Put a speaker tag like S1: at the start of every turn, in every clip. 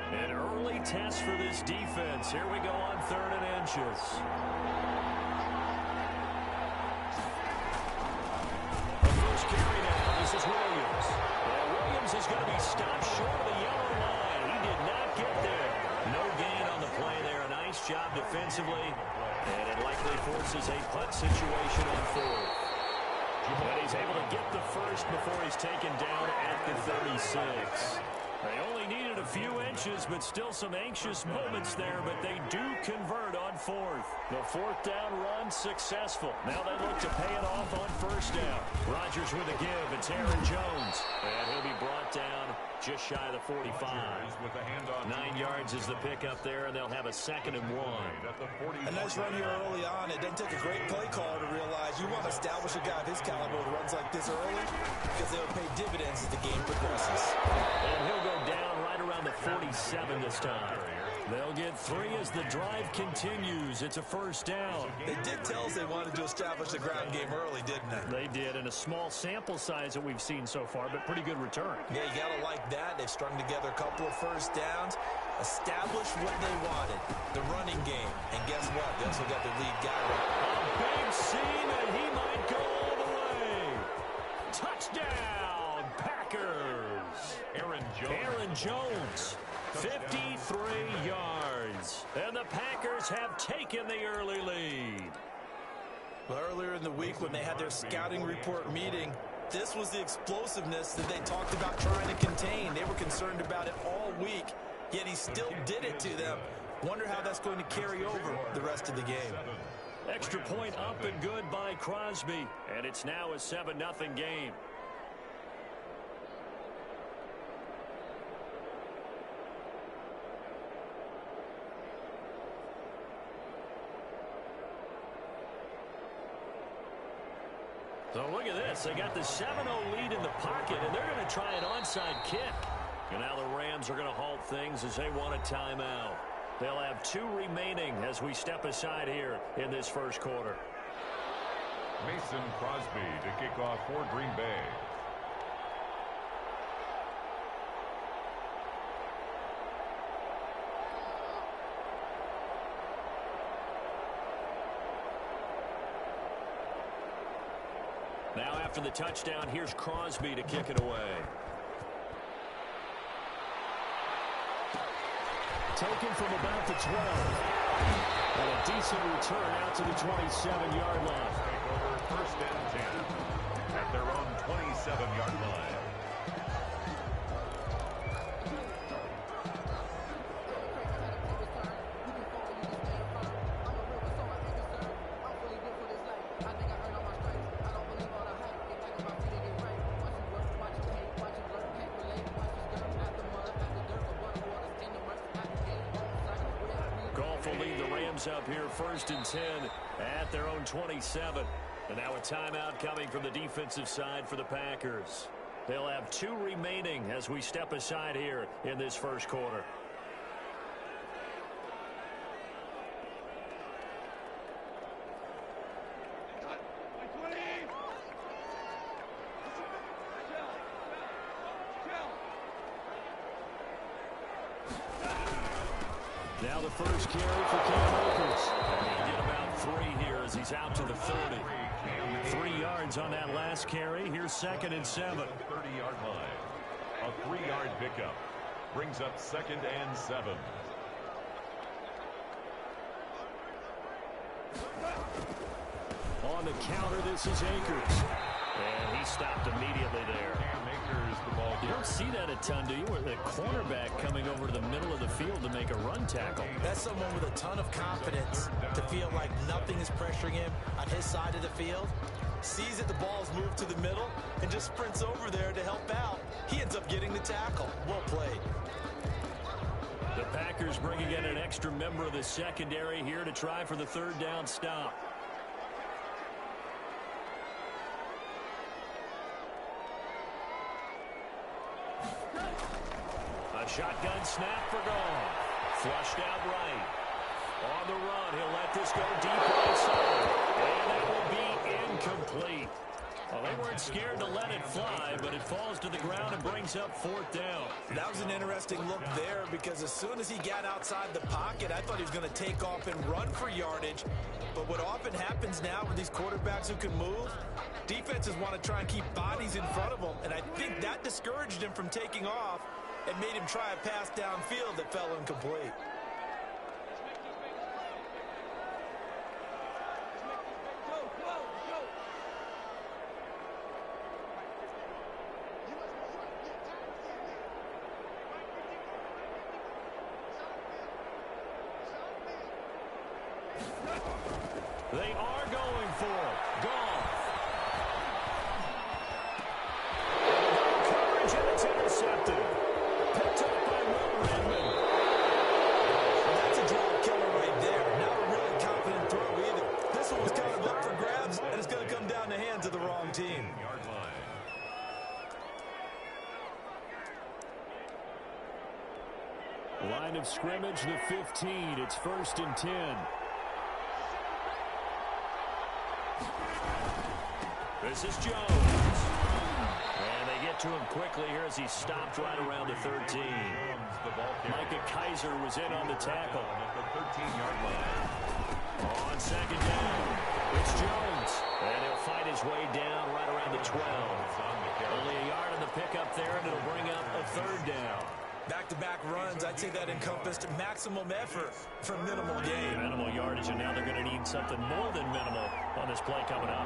S1: An early test for this defense. Here we go on 3rd and inches. The first carry now. This is Williams. And Williams is going to be stopped short of the yellow line. He did not get there. No gain on the play there. A nice job defensively. And it likely forces a punt situation on 4th. And he's able to get the first before he's taken down at the 36. They only needed a few inches, but still some anxious moments there, but they do convert on 4th. The 4th down run successful. Now they look to pay it off on 1st down. Rodgers with a give. It's Aaron Jones. And he'll be brought down just shy of the 45. 9 yards is the pickup there, and they'll have a 2nd and 1.
S2: A nice run here early on. It doesn't take a great play caller to realize you want to establish a guy of his caliber who runs like this early because they'll pay dividends as the game progresses.
S1: And he'll go down right around the 47 this time. They'll get 3 as the drive continues. It's a 1st down.
S2: They did tell us they wanted to establish the ground game early, didn't they?
S1: They did, in a small sample size that we've seen so far, but pretty good return.
S2: Yeah, you got to like that. They've strung together a couple of 1st downs, established what they wanted, the running game. And guess what? They also got the lead guy.
S1: A big seam, and he might go all the way. Touchdown, Packers. Aaron Jones. 53 yards. And the Packers have taken the early lead.
S2: Well, earlier in the week when they had their scouting report meeting, this was the explosiveness that they talked about trying to contain. They were concerned about it all week, yet he still did it to them. Wonder how that's going to carry over the rest of the game.
S1: Extra point up and good by Crosby. And it's now a 7-0 game. So look at this. They got the 7-0 lead in the pocket, and they're going to try an onside kick. And now the Rams are going to halt things as they want a timeout. They'll have 2 remaining as we step aside here in this 1st quarter.
S3: Mason Crosby to kick off for Green Bay.
S1: Now after the touchdown, here's Crosby to kick it away. Taken from about the 12. And a decent return out to the 27-yard line.
S3: Take over 1st and 10 at their own 27-yard line.
S1: Will lead the Rams up here 1st and 10 at their own 27. And now a timeout coming from the defensive side for the Packers. They'll have 2 remaining as we step aside here in this 1st quarter. Now the first carry for Cam Akers. And he'll get about 3 here as he's out to the 30. 3 yards on that last carry. Here's 2nd and 7.
S3: 30-yard line. A 3-yard pickup brings up 2nd and 7.
S1: On the counter, this is Akers. And he stopped immediately there. You don't see that a ton, do you? Where the cornerback coming over to the middle of the field to make a run tackle.
S2: That's someone with a ton of confidence to feel like nothing is pressuring him on his side of the field. Sees that the ball's moved to the middle and just sprints over there to help out. He ends up getting the tackle. Well played.
S1: The Packers bringing in an extra member of the secondary here to try for the 3rd down stop. Shotgun snap for Goff. Flushed out right. On the run, he'll let this go deep right side. And that will be incomplete. Well, they weren't scared to let it fly, but it falls to the ground and brings up 4th down.
S2: That was an interesting look there because as soon as he got outside the pocket, I thought he was going to take off and run for yardage. But what often happens now with these quarterbacks who can move, defenses want to try and keep bodies in front of them, and I think that discouraged him from taking off and made him try a pass downfield that fell incomplete.
S1: They are going for it. Goff. Coverage, and it's intercepted. Picked up by Will Redmond.
S2: That's a draw killer right there. Not a really confident throw either. This one was kind of up for grabs, and it's going to come down the hands of the wrong team.
S3: Yard line.
S1: Line of scrimmage, the 15. It's 1st and 10. This is Jones. And they get to him quickly here as he stopped right around the 13. Micah Kaiser was in on the tackle.
S3: At the 13-yard line.
S1: On 2nd down, it's Jones. And he'll fight his way down right around the 12. Only a yard on the pickup there, and it'll bring up a 3rd down.
S2: Back-to-back runs, I'd say that encompassed maximum effort for minimal gain.
S1: Minimal yardage, and now they're going to need something more than minimal on this play coming up.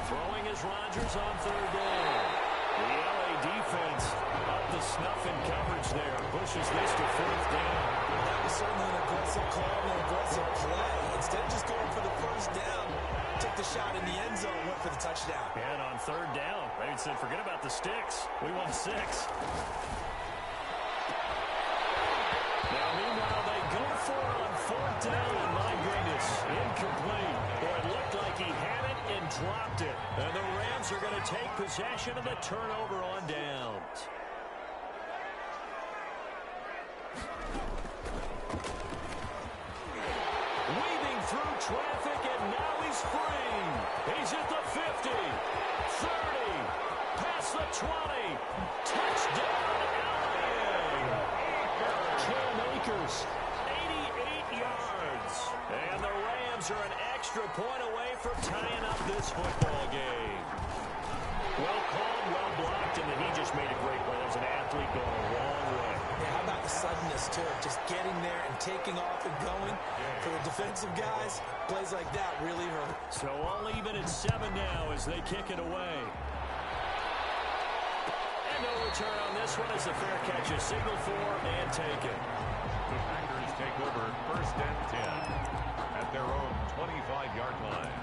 S1: Throwing is Rodgers on 3rd down. The LA defense up the snuff in coverage there. Pushes this to 4th down.
S2: That was certainly an aggressive call and an aggressive play. Instead of just going for the 1st down, took the shot in the end zone, went for the touchdown.
S1: And on 3rd down, they said, forget about the sticks. We want 6. Now, meanwhile, they go for it on 4th down, and my goodness, incomplete. Boy, it looked like he had it and dropped it. And the Rams are going to take possession of the turnover on downs. Weaving through traffic, and now he's free. He's at the 50, 30, past the 20. Touchdown, LA. Cam Akers, 88 yards. And the Rams are an extra point away from tying up this football game. Well called, well blocked, and then he just made a great play. There's an athlete going a long way.
S2: Yeah, how about the suddenness, too? Just getting there and taking off and going. For the defensive guys, plays like that really hurt.
S1: So all even at 7 now as they kick it away. And no return on this one as the fair catch is signaled for and taken.
S3: The Packers take over 1st and 10 at their own 25-yard line.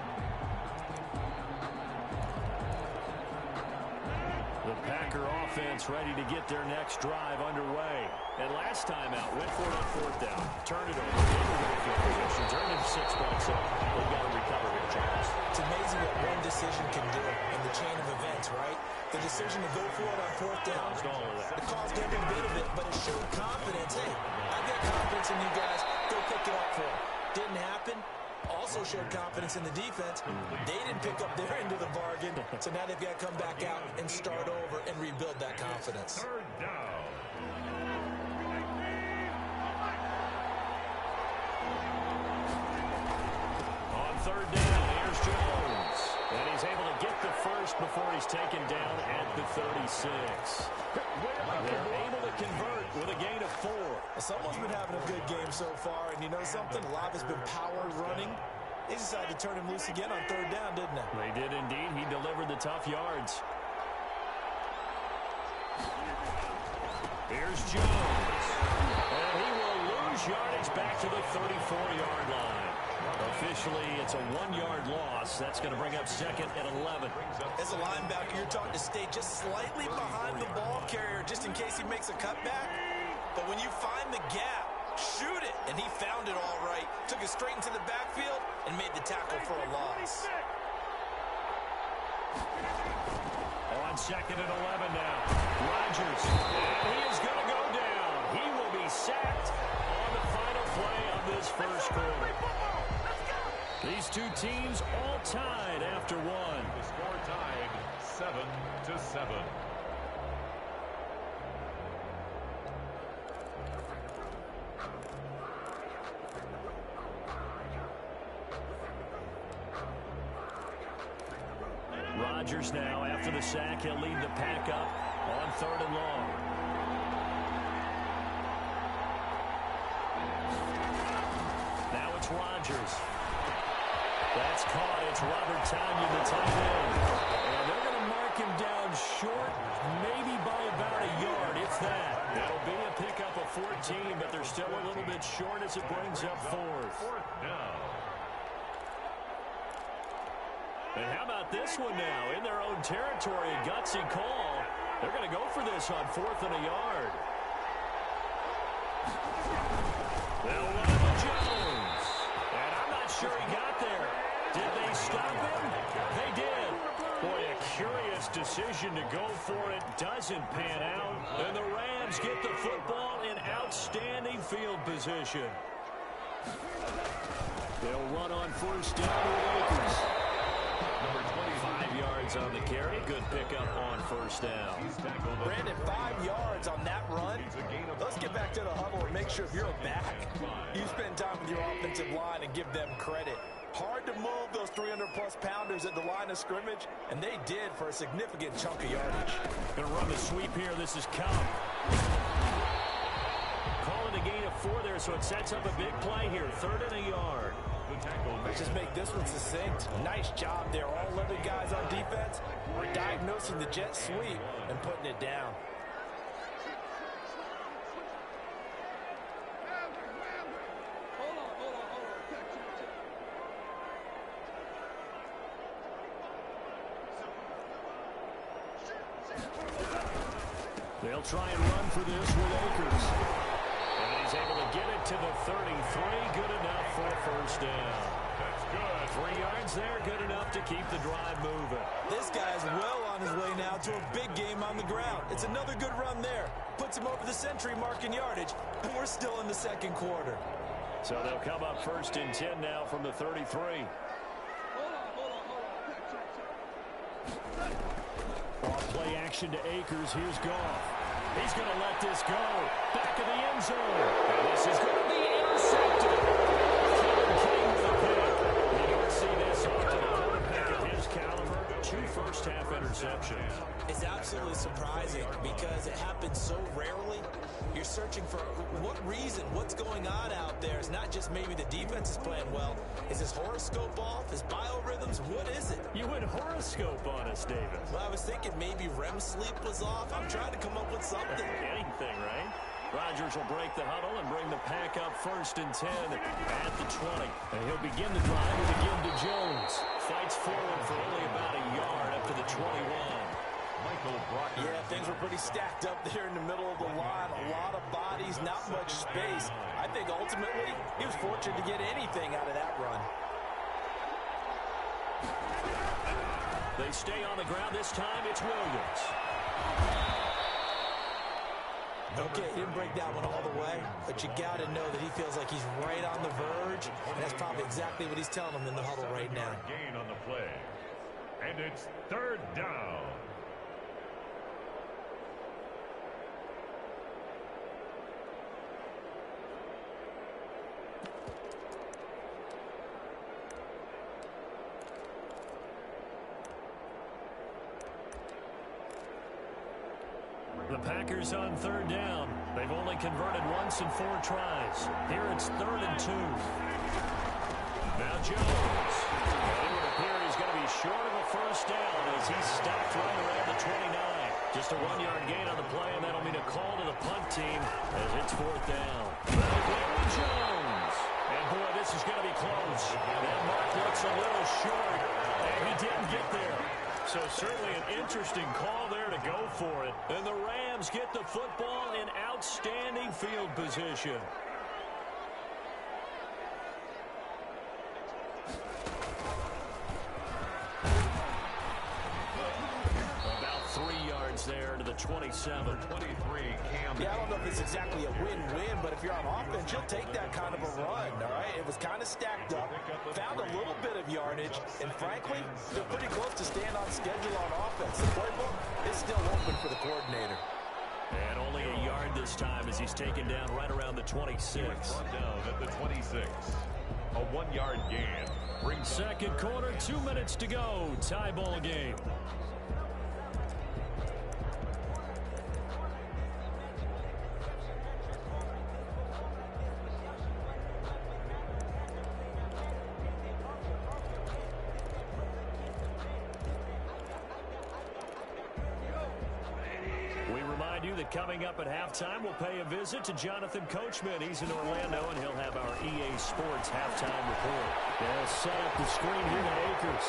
S1: The Packer offense ready to get their next drive underway. And last time out, went for it on 4th down. Turned it over. Position, turned it 6 points up. They've got to recover here, Charles.
S2: It's amazing what one decision can do in the chain of events, right? The decision to go for it on 4th down.
S1: Caused all of that.
S2: It caused every bit of it, but it showed confidence. Hey, I've got confidence in you guys. Go pick it up for them. Didn't happen. Also showed confidence in the defense. They didn't pick up their end of the bargain, so now they've got to come back out and start over and rebuild that confidence.
S3: 3rd down.
S1: On 3rd down, here's Jones. And he's able to get the first before he's taken down at the 36. They're able to convert with a gain of 4.
S2: Someone's been having a good game so far, and you know something? A lot has been power running. They decided to turn him loose again on 3rd down, didn't they?
S1: They did indeed. He delivered the tough yards. Here's Jones. And he will lose yardage back to the 34-yard line. Officially, it's a 1-yard loss. That's going to bring up 2nd and 11.
S2: As a linebacker, you're taught to stay just slightly behind the ball carrier just in case he makes a cutback. But when you find the gap, shoot it. And he found it all right. Took it straight into the backfield and made the tackle for a loss.
S1: On 2nd and 11 now. Rodgers. And he is going to go down. He will be sacked on the final play of this first quarter. These two teams all tied after one.
S3: The score tied 7-7.
S1: Rodgers now, after the sack, he'll lead the pack up on 3rd and long. Now it's Rodgers. That's caught. It's Robert Tonyan, the tight end. And they're going to mark him down short, maybe by about a yard, if that. It'll be a pickup of 14, but they're still a little bit short as it brings up 4th.
S3: 4th down.
S1: And how about this one now? In their own territory, a gutsy call. They're going to go for this on 4th and a yard. They'll run to Jones. And I'm not sure he got there. Did they stop him? They did. Boy, a curious decision to go for it. Doesn't pan out. And the Rams get the football in outstanding field position. They'll run on 1st down with Akers. Number 25 yards on the carry. Good pickup on 1st down.
S2: Brandon, 5 yards on that run. Let's get back to the huddle and make sure if you're a back, you spend time with your offensive line and give them credit. Hard to move those 300-plus pounders at the line of scrimmage, and they did for a significant chunk of yardage.
S1: Going to run the sweep here. This is Cobb. Calling a gain of 4 there, so it sets up a big play here. 3rd and a yard.
S2: Let's just make this one succinct. Nice job there. All 11 guys on defense were diagnosing the jet sweep and putting it down.
S1: They'll try and run for this with Akers. And he's able to get it to the 33. Good enough for a 1st down.
S3: That's good.
S1: 3 yards there. Good enough to keep the drive moving.
S2: This guy's well on his way now to a big game on the ground. It's another good run there. Puts him over the century mark in yardage. And we're still in the 2nd quarter.
S1: So they'll come up 1st and 10 now from the 33. Play action to Akers. Here's Goff. He's going to let this go. Back of the end zone. And this is going to be intercepted. Kevin King with a pick. You don't see this often. A quarterback of his caliber. 2 first-half interceptions.
S2: It's absolutely surprising because it happens so rarely. You're searching for what reason, what's going on out there. It's not just maybe the defense is playing well. Is his horoscope off? His biorhythms? What is it?
S1: You went horoscope on us, David.
S2: Well, I was thinking maybe REM sleep was off. I'm trying to come up with something.
S1: Anything, right? Rodgers will break the huddle and bring the pack up 1st and 10 at the 20. And he'll begin the drive with a give to Jones. Fights forward for only about a yard up to the 21.
S2: Yeah, things were pretty stacked up there in the middle of the line. A lot of bodies, not much space. I think ultimately he was fortunate to get anything out of that run.
S1: They stay on the ground this time. It's Williams.
S2: Okay, he didn't break that one all the way, but you got to know that he feels like he's right on the verge, and that's probably exactly what he's telling them in the huddle right now.
S3: Gain on the play. And it's 3rd down.
S1: The Packers on 3rd down. They've only converted once in 4 tries. Here it's 3rd and 2. Now Jones. Well, it would appear he's going to be short of a 1st down as he's stopped right around the 29. Just a 1-yard gain on the play, and that'll mean a call to the punt team as it's 4th down. Larry Jones. And boy, this is going to be close. That mark looks a little short, and he didn't get there. So certainly an interesting call there to go for it. And the Rams get the football in outstanding field position. About 3 yards yards there to the 27.
S3: 23, Cam.
S2: Yeah, I don't know if it's exactly a win-win, but if you're on offense, you'll take that kind of a run, all right? It was kind of stacked up, found a little bit of yardage, and frankly, they're pretty close to staying on schedule on offense. The playbook is still open for the coordinator.
S1: And only a yard this time as he's taken down right around the 26.
S3: Brought down at the 26. A 1-yard gain.
S1: Second quarter, 2 minutes to go. Tie ball game. Coming up at halftime, we'll pay a visit to Jonathan Coachman. He's in Orlando, and he'll have our EA Sports halftime report. They'll set up the screen here to Akers.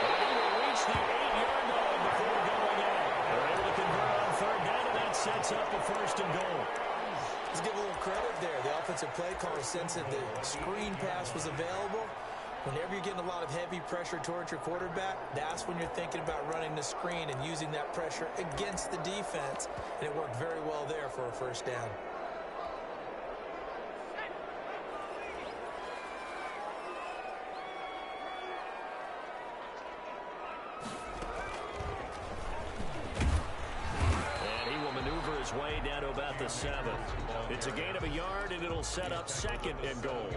S1: And he will reach the 8-yard line before going out. They're able to convert on third down, and that sets up a first and goal.
S2: Let's give a little credit there. The offensive play caller sensed that the screen pass was available. Whenever you're getting a lot of heavy pressure towards your quarterback, that's when you're thinking about running the screen and using that pressure against the defense. And it worked very well there for a first down.
S1: And he will maneuver his way down to about the 7. It's a gain of a yard, and it'll set up second and goal.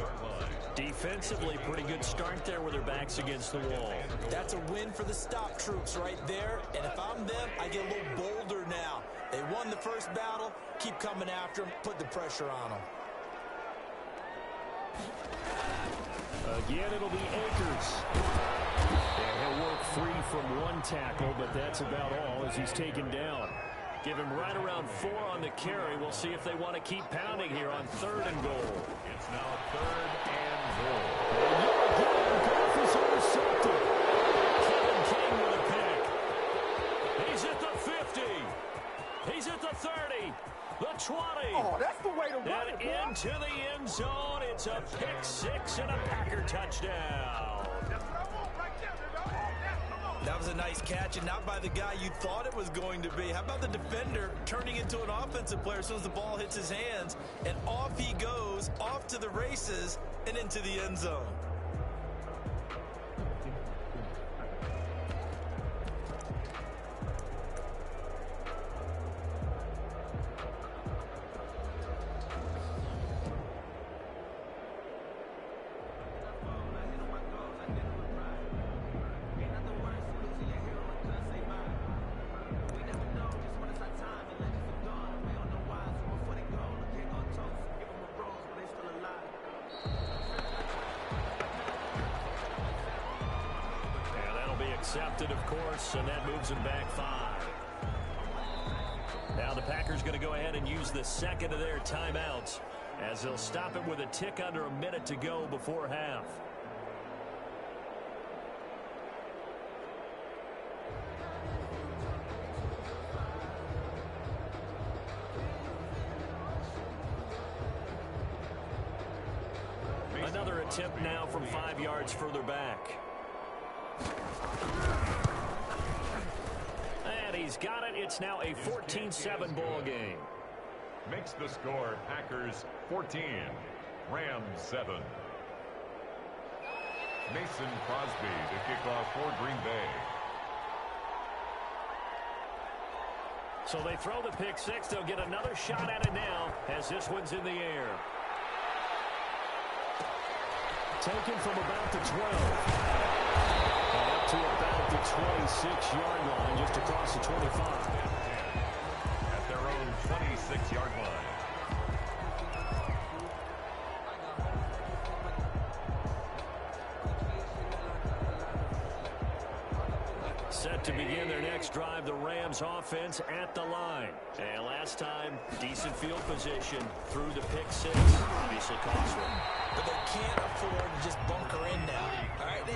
S1: Defensively, pretty good start there with their backs against the wall.
S2: That's a win for the stop troops right there. And if I'm them, I get a little bolder now. They won the first battle. Keep coming after them. Put the pressure on them.
S1: Again, it'll be Akers. And he'll work free from one tackle, but that's about all as he's taken down. Give him right around 4 on the carry. We'll see if they want to keep pounding here on third and goal.
S3: It's now third and goal.
S1: Goff is intercepted. Kevin King with a pick. He's at the 50. He's at the 30. The 20.
S4: Oh, that's the way to run
S1: and
S4: it, boy.
S1: into the end zone. It's a pick 6 and a Packer touchdown.
S4: That's what I want right there, baby. I want that. Come on.
S2: That was a nice catch, and not by the guy you thought it was going to be. How about the defender turning into an offensive player as soon as the ball hits his hands, and off he goes, off to the races, and into the end zone.
S1: Accepted, of course, and that moves him back 5. Now the Packers going to go ahead and use the second of their timeouts as they'll stop it with a tick under a minute to go before half. Another attempt now from 5 yards further back. And he's got it. It's now a 14-7 ball game.
S3: Makes the score Packers 14, Rams 7. Mason Crosby to kick off for Green Bay.
S1: So they throw the pick 6. They'll get another shot at it now as this one's in the air. Taken from about the 12. And up to about the 26-yard line, just across the 25.
S3: At their own 26-yard line.
S1: Set to begin their next drive, the Rams offense at the line. And last time, decent field position through the pick 6. Obviously costly.
S2: but they can't afford to just bunker in now. All right,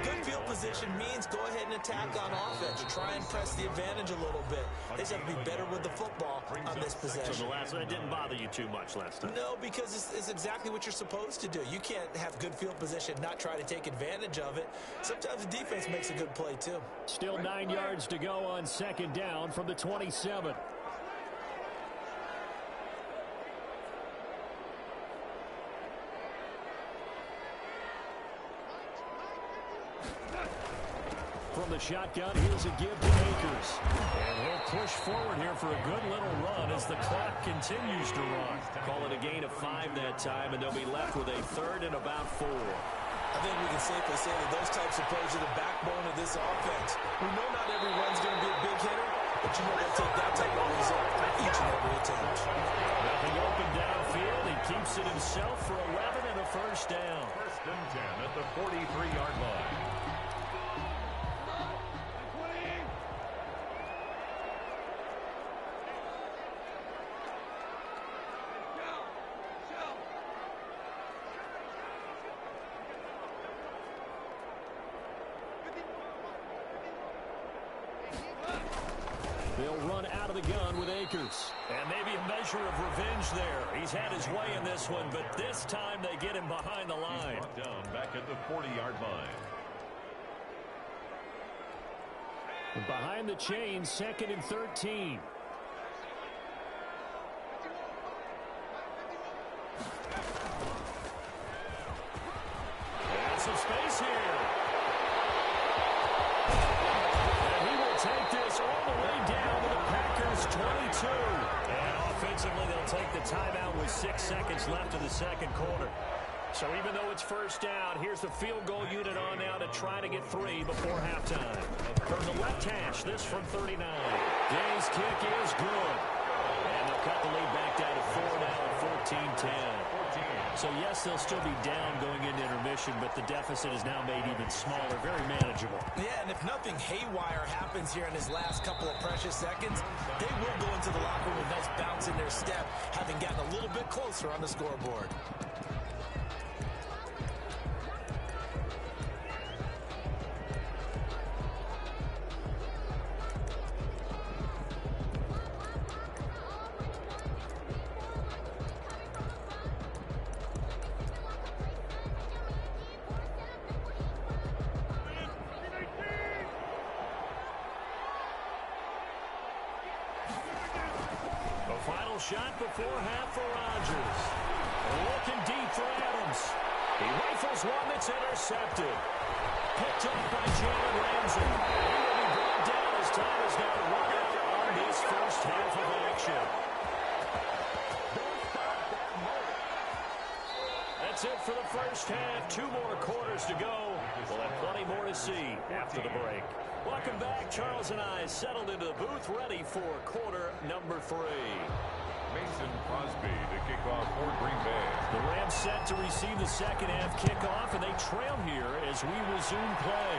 S2: good field position means go ahead and attack on offense. Try and press the advantage a little bit. They just have to be better with the football on this possession.
S1: So the last one, it didn't bother you too much last time?
S2: No, because it's exactly what you're supposed to do. You can't have good field position, not try to take advantage of it. Sometimes the defense makes a good play, too.
S1: Still 9 yards to go on second down from the 27. From the shotgun, here's a give to Akers. And he'll push forward here for a good little run as the clock continues to run. Call it a gain of 5 that time, and they'll be left with a third and about 4.
S2: I think we can safely say that those types of plays are the backbone of this offense. We know not every run's going to be a big hitter, but you know they'll take that type of result each and every attempt.
S1: Nothing open downfield. He keeps it himself for 11 and a first down.
S3: First and 10 at the 43-yard line.
S1: They'll run out of the gun with Akers. And maybe a measure of revenge there. He's had his way in this one, but this time they get him behind the line.
S3: He's brought down back at the 40-yard line.
S1: Behind the chain, second and 13. And some space here. And he will take this all the way down to the Packers' 22. And offensively, they'll take the timeout with 6 seconds left in the second quarter. So even though it's first down, here's the field goal unit on now to try to get 3 before halftime. From the left hash, this from 39. Gay's kick is good. And they'll cut the lead back down to 4 now at 14-10. So yes, they'll still be down going into intermission, but the deficit is now made even smaller, very manageable.
S2: Yeah, and if nothing haywire happens here in his last couple of precious seconds, they will go into the locker room with a nice bounce in their step, having gotten a little bit closer on the scoreboard.
S1: Shot before half for Rodgers. Looking deep for Adams. He rifles one that's intercepted. Picked up by Jalen Ramsey. He will be brought down as time is now run out on this first half of action. That's it for the first half. 2 more quarters to go. We'll have plenty more to see after the break. Welcome back. Charles and I settled into the booth ready for quarter number 3.
S3: Mason Crosby to kick off for Green Bay.
S1: The Rams set to receive the second half kickoff, and they trail here as we resume play.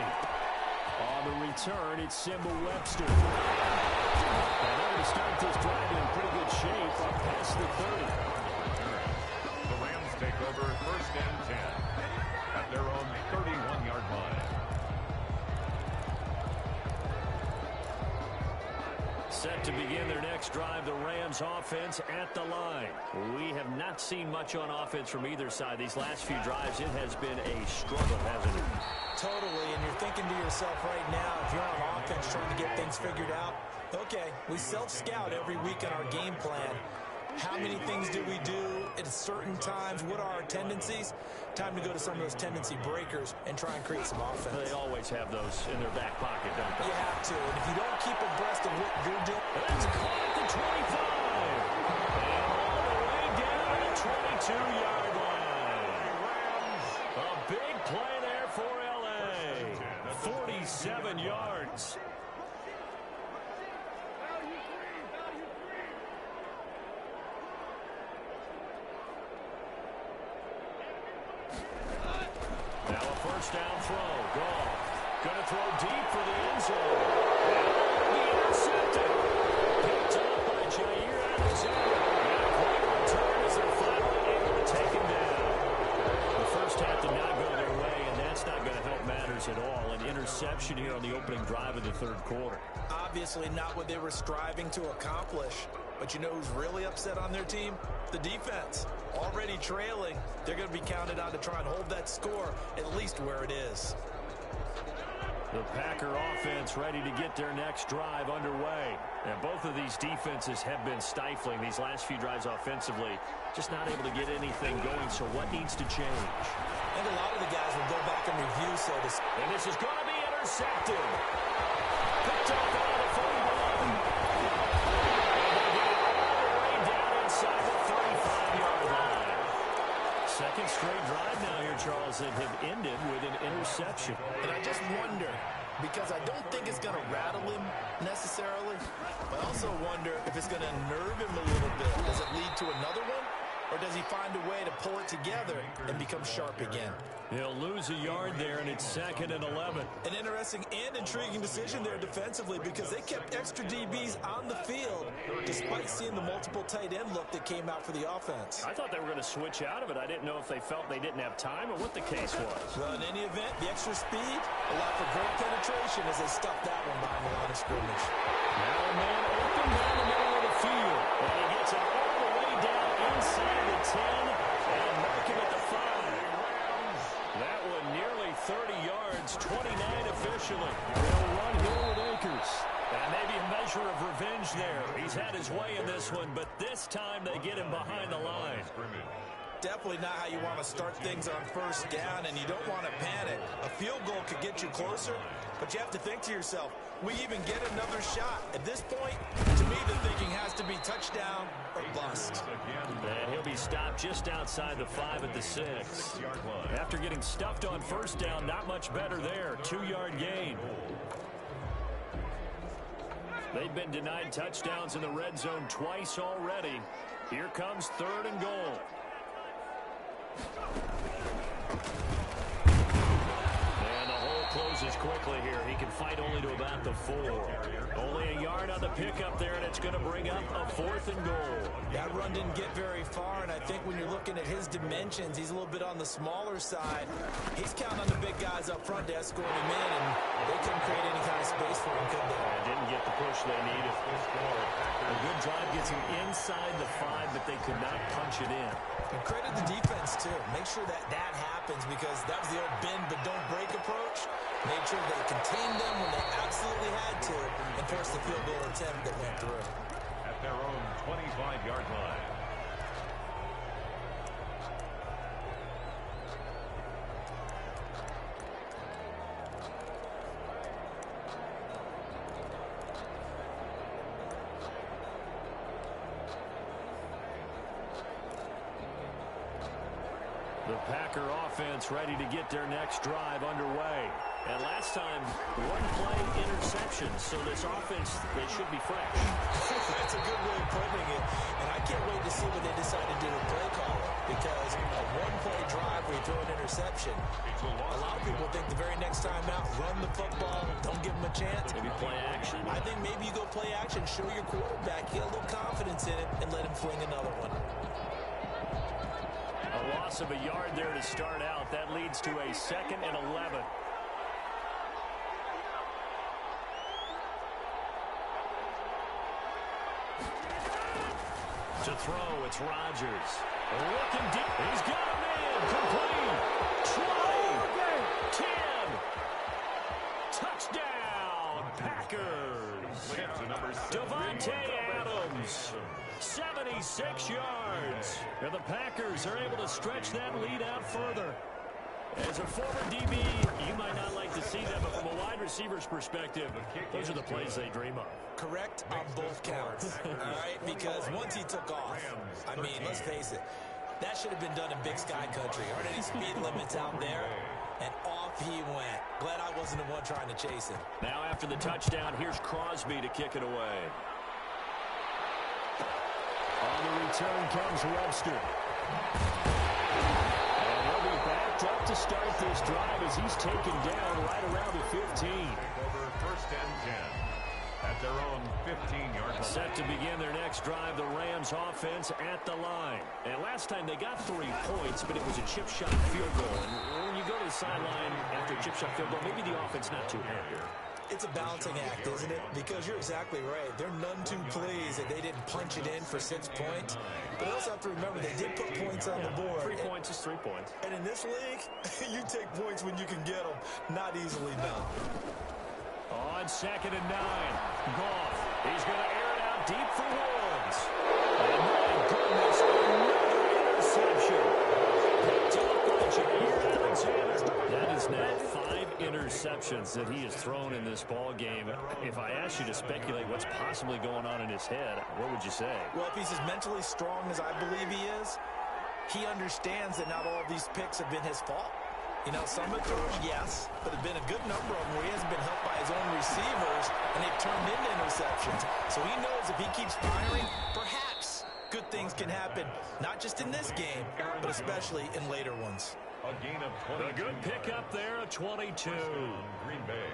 S1: On the return, it's Simba Webster. And they're going to start this drive in pretty good shape up past the 30.
S3: The Rams take over first and 10 at their own 31-yard line.
S1: Set to begin their next drive, the Rams offense at the line. We have not seen much on offense from either side. These last few drives, it has been a struggle, hasn't it?
S2: Totally, and you're thinking to yourself right now, if you're on offense trying to get things figured out, okay, we self-scout every week on our game plan. How many things do we do at certain times? What are our tendencies? Time to go to some of those tendency breakers and try and create some offense.
S1: They always have those in their back pocket, don't they?
S2: You have to. And if you don't keep abreast of what you're doing.
S1: That's caught at the 25. And all the way down to the 22-yard line. A big play there for L.A. 47 yards. Now a first down throw. Goff going to throw deep for the end zone. And the intercepted. Picked up by Jair Alexander. And a great return as they're finally able to take him down. possession here on the opening drive of the third quarter.
S2: Obviously not what they were striving to accomplish. But you know who's really upset on their team? The defense. Already trailing, they're going to be counted on to try and hold that score at least where it is.
S1: The Packer offense ready to get their next drive underway. And both of these defenses have been stifling these last few drives offensively. Just not able to get anything going, so what needs to change?
S2: I think a lot of the guys will go back and review, so to speak.
S1: And this is going to be intercepted. Picked off out of the 41. Down inside the 35-yard line. Second straight drive now here, Charles, that have ended with an interception.
S2: And I just wonder, because I don't think it's going to rattle him necessarily, but I also wonder if it's going to nerve him a little bit. Does it lead to another one? Or does he find a way to pull it together and become sharp again?
S1: He'll lose a yard there, and it's 2nd and 11.
S2: An interesting and intriguing decision there defensively because they kept extra DBs on the field despite seeing the multiple tight end look that came out for the offense.
S1: I thought they were going to switch out of it. I didn't know if they felt they didn't have time or what the case was.
S2: Well, in any event, the extra speed allowed for great penetration as they stuffed that one behind the line of scrimmage.
S1: Now a man open down the middle of the field. And he gets it all the way down inside the 10 and mark him at the 5. That one nearly 30 yards, 29 officially. They'll run here with Akers. And maybe a measure of revenge there. He's had his way in this one, but this time they get him behind the line.
S2: Definitely not how you want to start things on first down, and you don't want to panic. A field goal could get you closer, but you have to think to yourself, we even get another shot. At this point, to me, the thinking has to be touchdown or bust.
S1: And he'll be stopped just outside the 5 at the 6. After getting stuffed on first down, not much better there. 2-yard gain. They've been denied touchdowns in the red zone twice already. Here comes 3rd and goal. And the hole closes quickly here. He can fight only to about the 4. Only a yard on the pickup there, and it's going to bring up a 4th and goal.
S2: That run didn't get very far, and I think when you're looking at his dimensions, he's a little bit on the smaller side. He's counting on the big guys up front to escort him in, and they couldn't create any kind of space for him, could they?
S1: Didn't get the push they needed. A good drive gets him inside the 5, but they could not punch it in.
S2: And credit the defense, too. Make sure that that happens because that was the old bend but don't break approach. Made sure they contained them when they absolutely had to and forced the field goal attempt that went through.
S3: At their own 25-yard line.
S1: The Packer offense ready to get their next drive underway. And last time, one play interception. So this offense, they should be fresh.
S2: That's a good way of putting it. And I can't wait to see what they decide to do with play calling. Because a one-play drive where you throw an interception, a lot of people think the very next time out, run the football, don't give them a chance.
S1: Maybe play action.
S2: I think maybe you go play action, show your quarterback, get a little confidence in it, and let him fling another one.
S1: A loss of a yard there to start out. That leads to a 2nd and 11. To throw, it's Rodgers. Looking deep. He's got him in. Complete. 20. 10. Touchdown, Packers. Devontae Adams. 76 yards. And the Packers are able to stretch that lead out further. As a former DB, you might not like to see that, but from a wide receiver's perspective, those are the plays they dream of.
S2: Correct on both counts, all right? Because once he took off, I mean, let's face it, that should have been done in Big Sky Country. Aren't any speed limits out there? And off he went. Glad I wasn't the one trying to chase him.
S1: Now after the touchdown, here's Crosby to kick it away. On the return comes Webster. And he'll be backed up to start this drive as he's taken down right around the 15.
S3: Over 1st and 10. at their own 15-yard line.
S1: Set to begin their next drive, the Rams offense at the line. And last time they got 3 points, but it was a chip shot field goal. And when you go to the sideline after a chip shot field goal, maybe the offense not too happy.
S2: It's a balancing act, isn't it? Because you're exactly right. They're none too pleased that they didn't punch it in for 6 points. But you also have to remember they did put points on the board.
S1: 3 points is 3 points.
S2: And in this league, you take points when you can get them. Not easily done.
S1: On 2nd and 9, Goff. He's going to air it out deep for Woods. And my goodness, another interception. Picked up by Jair Alexander. That is now 5 interceptions that he has thrown in this ball game. If I asked you to speculate what's possibly going on in his head, what would you say?
S2: Well, if he's as mentally strong as I believe he is, he understands that not all of these picks have been his fault. You know, some of throws, yes, but there have been a good number of them where he hasn't been helped by his own receivers, and they've turned into interceptions. So he knows if he keeps firing, perhaps good things can happen, not just in this game, but especially in later ones.
S3: A gain of 20.
S1: A good pickup there, a 22.
S3: Green Bay.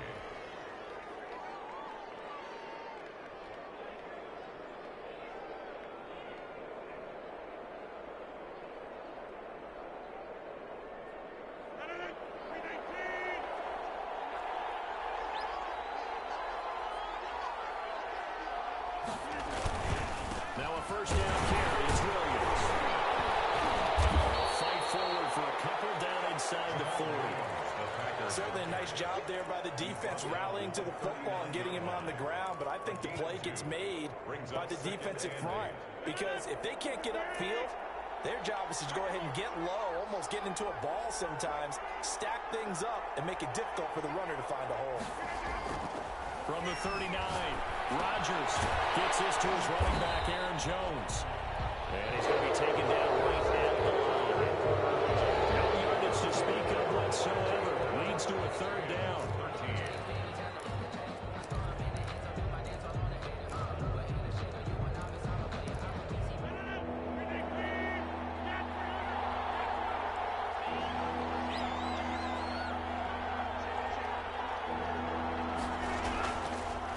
S1: Now a first down carry. It's Williams. Fight forward for a couple down inside the 40.
S2: Certainly a nice job there by the defense rallying to the football and getting him on the ground, but I think the play gets made by the defensive front because if they can't get upfield, their job is to go ahead and get low, almost get into a ball sometimes, stack things up, and make it difficult for the runner to find a hole.
S1: From the 39, Rodgers gets this to his running back, Aaron Jones. And he's going to be taken down right at the line. No yardage to speak of whatsoever. Leads to a 3rd down.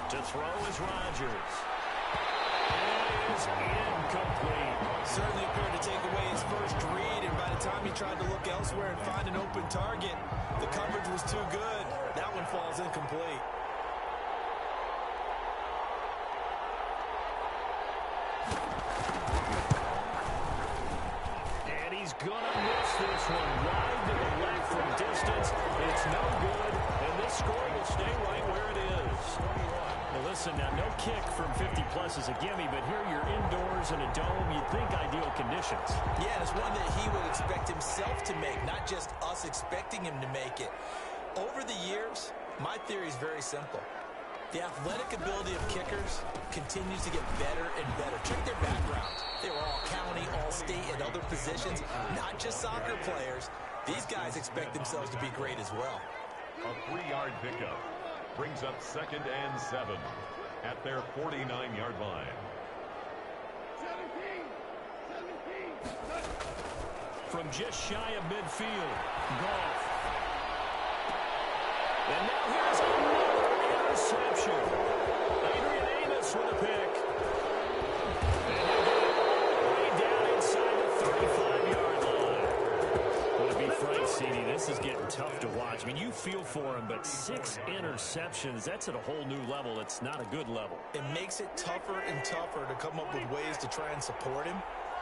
S1: To throw is Rodgers. It is incomplete.
S2: Certainly appeared to take away his first read, and by the time he tried to look elsewhere and find an open target, the coverage was too good. That one falls incomplete.
S1: And he's going to miss this one. Wide to the left from distance. It's no good, and this score will stay right where it is. Now listen, now no kick from 50-plus is a gimme, but here you're indoors in a dome. You'd think ideal conditions.
S2: Yeah, and it's one that he would expect himself to make, not just us expecting him to make it. Over the years, my theory is very simple. The athletic ability of kickers continues to get better and better. Check their background. They were all county, all state, and other positions, not just soccer players. These guys expect themselves to be great as well.
S3: A 3-yard pickup brings up 2nd and 7 at their 49-yard line.
S1: From just shy of midfield, Goff. And now here's another interception. Adrian Amos with a pick. And he'll get it way down inside the 35-yard line. Would it be frank, CD? This is getting tough to watch. I mean, you feel for him, but 6 interceptions, that's at a whole new level. It's not a good level.
S2: It makes it tougher and tougher to come up with ways to try and support him.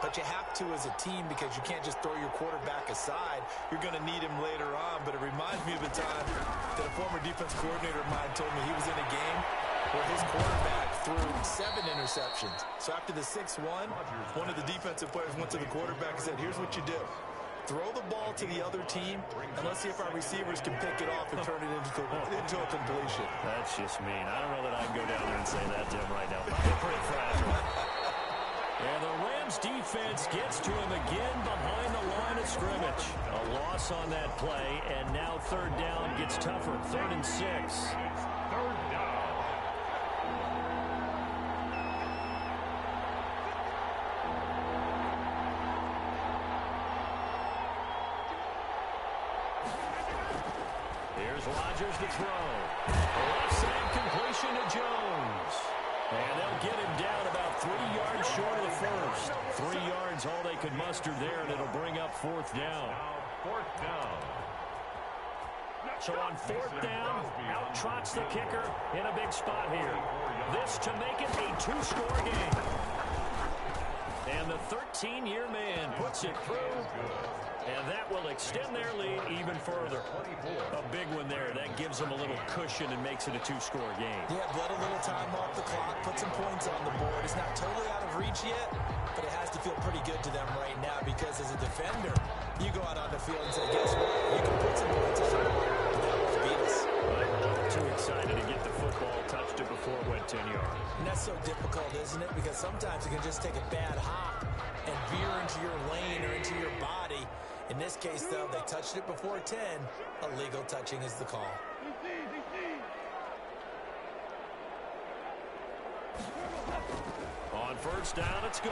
S2: But you have to as a team because you can't just throw your quarterback aside. You're going to need him later on. But it reminds me of a time that a former defense coordinator of mine told me he was in a game where his quarterback threw 7 interceptions. So after the 6-1, one of the defensive players went to the quarterback and said, here's what you do. Throw the ball to the other team, and let's see if our receivers can pick it off and turn it into a completion.
S1: That's just mean. I don't know that I can go down there and say that to him right now. They're pretty fragile. And the Rams defense gets to him again behind the line of scrimmage. A loss on that play, and now 3rd down gets tougher. 3rd and 6.
S3: 3rd down.
S1: Here's Rodgers to throw. Left side completion. completion to Jones. And they'll get him down about 3 yards short of the first. 3 yards all they could muster there, and it'll bring up fourth down.
S3: Fourth down.
S1: So on fourth down, out trots the kicker in a big spot here. This to make it a 2-score game. And the 13-year man puts it through. And that will extend their lead even further. A big one there. That gives them a little cushion and makes it a 2-score game.
S2: Yeah, let a little time off the clock, put some points on the board. It's not totally out of reach yet, but it has to feel pretty good to them right now because as a defender, you go out on the field and say, guess what? You can put some points on the board, but that won't beat us.
S1: Too excited to get the football, touched it before it went 10 yards.
S2: And that's so difficult, isn't it? Because sometimes it can just take a bad hop and veer into your lane or into your body. In this case, though, they touched it before 10. Illegal touching is the call.
S1: On first down, it's gone.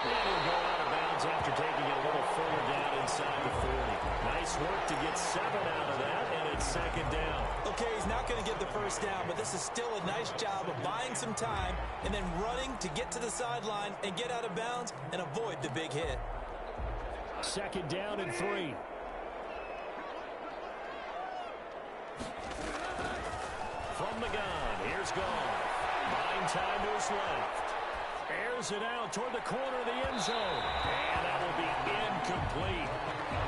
S1: And he'll go out of bounds after taking it a little further down inside the 40. Nice work to get 7 out of that, and it's second down.
S2: Okay, he's not going to get the first down, but this is still a nice job of buying some time and then running to get to the sideline and get out of bounds and avoid the big hit.
S1: Second down and 3. From the gun, here's Goff. Buying time to his left. Airs it out toward the corner of the end zone. And that will be incomplete.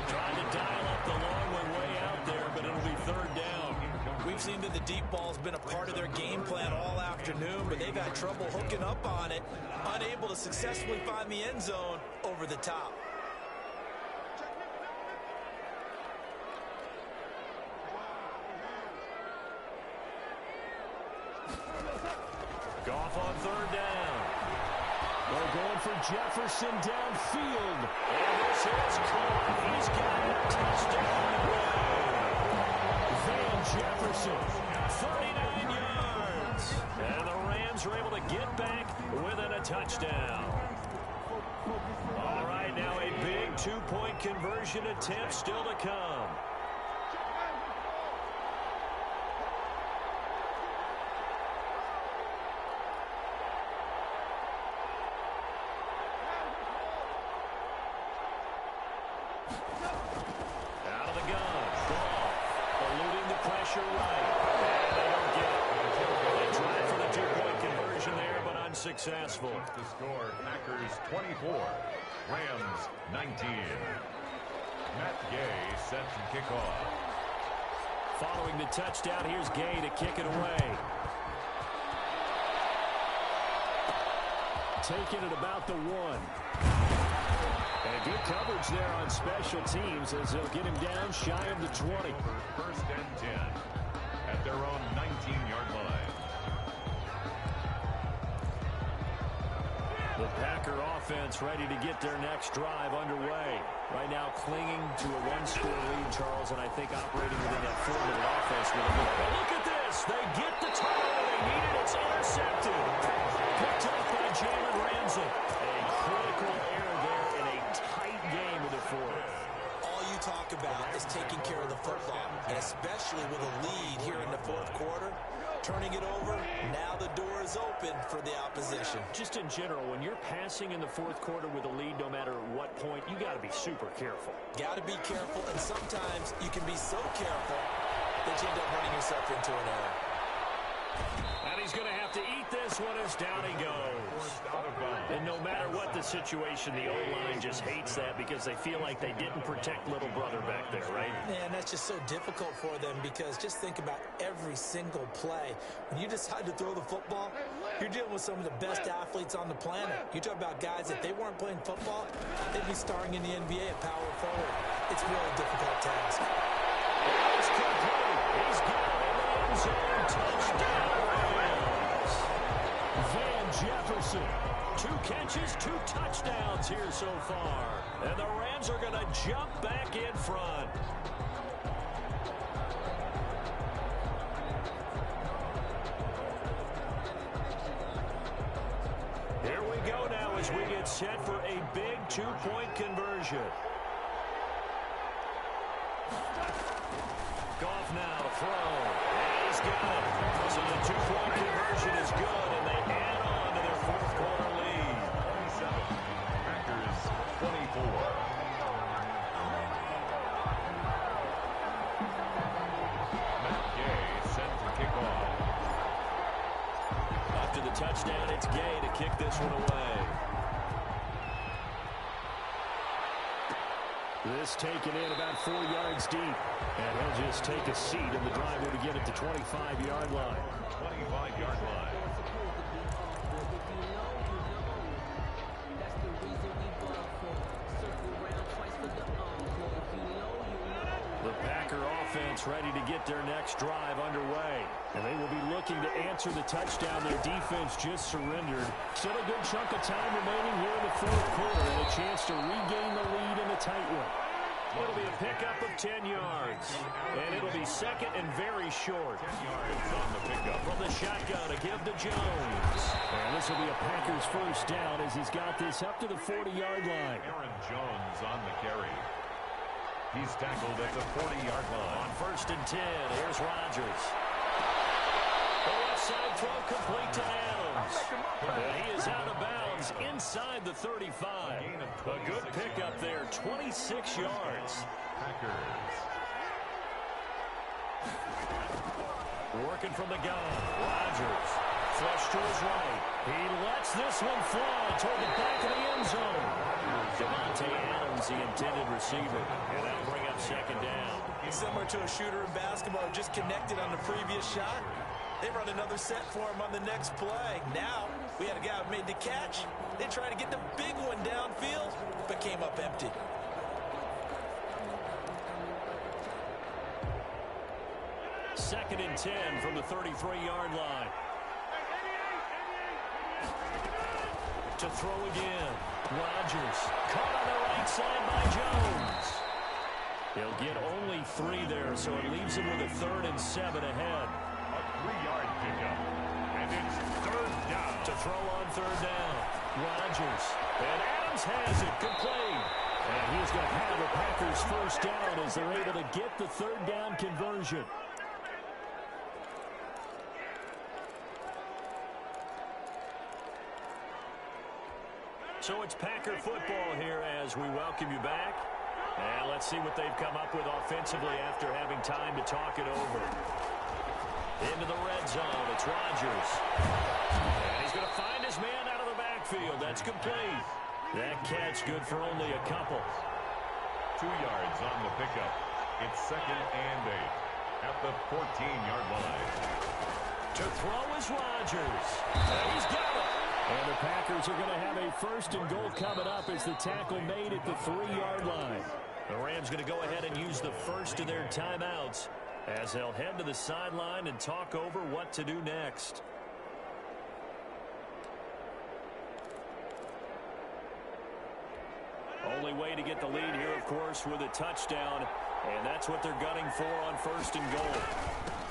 S1: Trying to dial up the long one way out there, but it'll be third down.
S2: We've seen that the deep ball's been a part of their game plan all afternoon, but they've had trouble hooking up on it, unable to successfully find the end zone over the top.
S1: Goff on third down. They're going for Jefferson downfield. And this is caught. He's got a touchdown away. Van Jefferson, 39 yards. And the Rams are able to get back within a touchdown. All right, now a big 2-point conversion attempt still to come. Out of the gun. Goff eluding the pressure right. And they don't get it. They tried for the 2-point conversion there, but unsuccessful.
S3: The score, Packers 24, Rams 19. Matt Gay sets the kickoff.
S1: Following the touchdown, here's Gay to kick it away. Taking it about the 1. And good coverage there on special teams as they'll get him down shy of the 20.
S3: First and 10 at their own 19-yard line.
S1: The Packer offense ready to get their next drive underway. Right now clinging to a 1-score lead, Charles, and I think operating within that 4-minute offense. Well, look at this. They get the turnover they needed. It's intercepted. Picked up by Jalen Ramsey. A critical error there in a tight game in the fourth.
S2: All you talk about is taking care of the football, and especially with a lead here in the fourth quarter. Turning it over, now the door is open for the opposition.
S1: Just in general, when you're passing in the fourth quarter with a lead, no matter what point, you got to be super careful.
S2: Got to be careful, and sometimes you can be so careful that you end up running yourself into an error.
S1: And he's going to have to eat this one as down he goes. And no matter what the situation, the O-line just hates that because they feel like they didn't protect little brother back there, right?
S2: Man, that's just so difficult for them because just think about every single play. When you decide to throw the football, you're dealing with some of the best athletes on the planet. You talk about guys, if they weren't playing football, they'd be starring in the NBA at power forward. It's a really difficult task.
S1: It's complete. He's got it in the end zone. Touchdown Rams. Van Jefferson. 2 catches, 2 touchdowns here so far. And the Rams are going to jump back in front. Here we go now as we get set for a big 2-point conversion. throw. And he's got it. So the two-point conversion is good, and they add on to their fourth quarter lead.
S3: 27. Packers 24. Matt Gay set to kick off.
S1: After the touchdown, it's Gay to kick this one away. This taken in about 4 yards deep. And he'll just take a seat, and the drive will begin at the 25-yard line.
S3: 25-yard line.
S1: The Packer offense ready to get their next drive underway. And they will be looking to answer the touchdown their defense just surrendered. Still a good chunk of time remaining here in the fourth quarter, and a chance to regain the lead in a tight one. It'll be a pickup of 10 yards. And it'll be second and very short.
S3: 10 yards on the pickup.
S1: From the shotgun to give to Jones. And this will be a Packers first down as he's got this up to the 40-yard line.
S3: Aaron Jones on the carry. He's tackled at the 40-yard line.
S1: On first and 10, here's Rodgers. The left side throw complete to Adams. And he is out of bounds inside the 35. A good pickup there, 26 yards.
S3: Packers.
S1: Working from the gun, Rodgers. Flush to his right. He lets this one fly toward the back of the end zone. Devontae Adams, the intended receiver. And that'll bring up second down.
S2: Similar to a shooter in basketball who just connected on the previous shot. They run another set for him on the next play. Now, we had a guy who made the catch. They tried to get the big one downfield, but came up empty.
S1: Second and 10 from the 33-yard line. To throw again. Rodgers caught on the right side by Jones. He'll get only 3 there, so it leaves him with a 3rd and 7 ahead.
S3: A 3-yard pickup. And it's third down.
S1: To throw on third down. Rodgers. And Adams has it complete. And he's going to have the Packers first down as they're able to get the third down conversion. So it's Packer football here as we welcome you back. And let's see what they've come up with offensively after having time to talk it over. Into the red zone, it's Rodgers. And he's going to find his man out of the backfield. That's complete. That catch good for only a couple.
S3: 2 yards on the pickup. It's second and 8 at the 14-yard line.
S1: To throw is Rodgers. And he's got it. And the Packers are going to have a first and goal coming up as the tackle made at the 3-yard line. The Rams going to go ahead and use the first of their timeouts as they'll head to the sideline and talk over what to do next. Only way to get the lead here, of course, with a touchdown. And that's what they're gunning for on first and goal.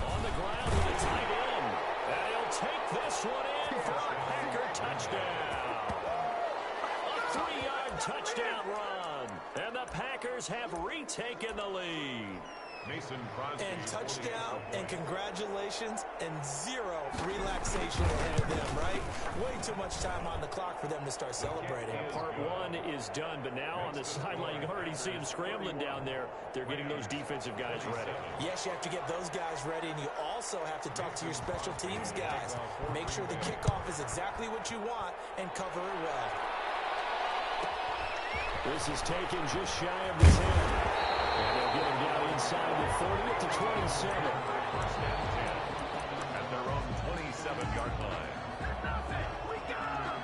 S1: On the ground with a tight end. And he'll take this one in for a Packer touchdown. A 3-yard touchdown run. And the Packers have retaken the lead.
S3: Mason Crosby.
S2: And touchdown, and congratulations, and 0 relaxation ahead of them, right? Way too much time on the clock for them to start celebrating.
S1: Part 1 is done, but now on the sideline, you can already see them scrambling down there. They're getting those defensive guys ready.
S2: Yes, you have to get those guys ready, and you also have to talk to your special teams guys. Make sure the kickoff is exactly what you want and cover it well.
S1: This is taken just shy of the 10. And they'll get him down inside the 30 at the 27.
S3: First and 10 at their own 27-yard line.
S4: That's it. We got him.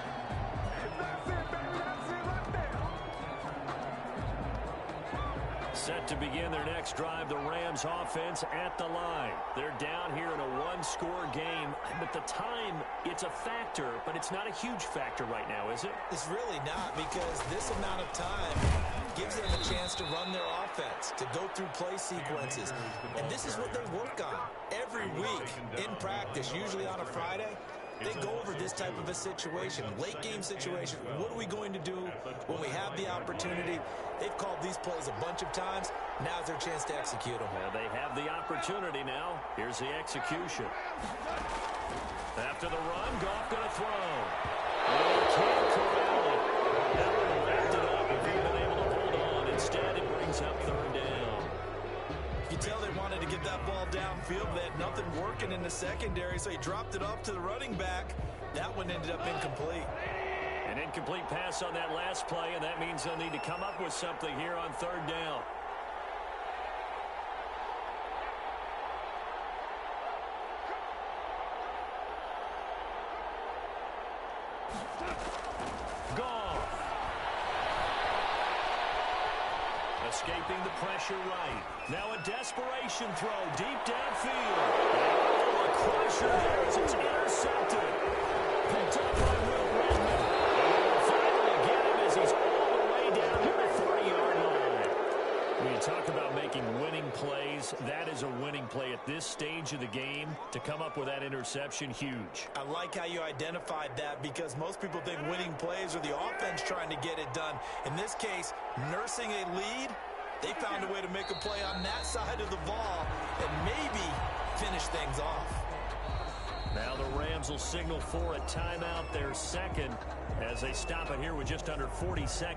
S4: That's it, baby. That's it right there.
S1: Set to begin their next drive, the Rams offense at the line. They're down here in a one-score game, but the time, it's a factor, but it's not a huge factor right now, is it?
S2: It's really not, because this amount of time gives them a chance to run their offense, to go through play sequences. And this is what they work on every week in practice, usually on a Friday. They go over this type of a situation, late game situation. What are we going to do when we have the opportunity? They've called these plays a bunch of times. Now's their chance to execute them.
S1: Well, they have the opportunity now. Here's the execution. After the run, Goff going to throw. Can't corral it. That would have wrapped it up if he'd been able to hold on. Instead, it brings up third down.
S2: You can tell they wanted to get that ball downfield. They had nothing working in the secondary, so he dropped it off to the running back. That one ended up incomplete.
S1: An incomplete pass on that last play, and that means they'll need to come up with something here on third down. Escaping the pressure right. Now a desperation throw deep downfield. Oh, a crusher there as it's intercepted. Picked up by Will Redmond. And we'll finally get him as he's all the way down to the 30-yard line. When you talk about making winning plays, that is a winning play at this stage of the game. To come up with that interception, huge.
S2: I like how you identified that because most people think winning plays are the offense trying to get it done. In this case, nursing a lead, they found a way to make a play on that side of the ball and maybe finish things off.
S1: Now the Rams will signal for a timeout, their second, as they stop it here with just under 40 seconds.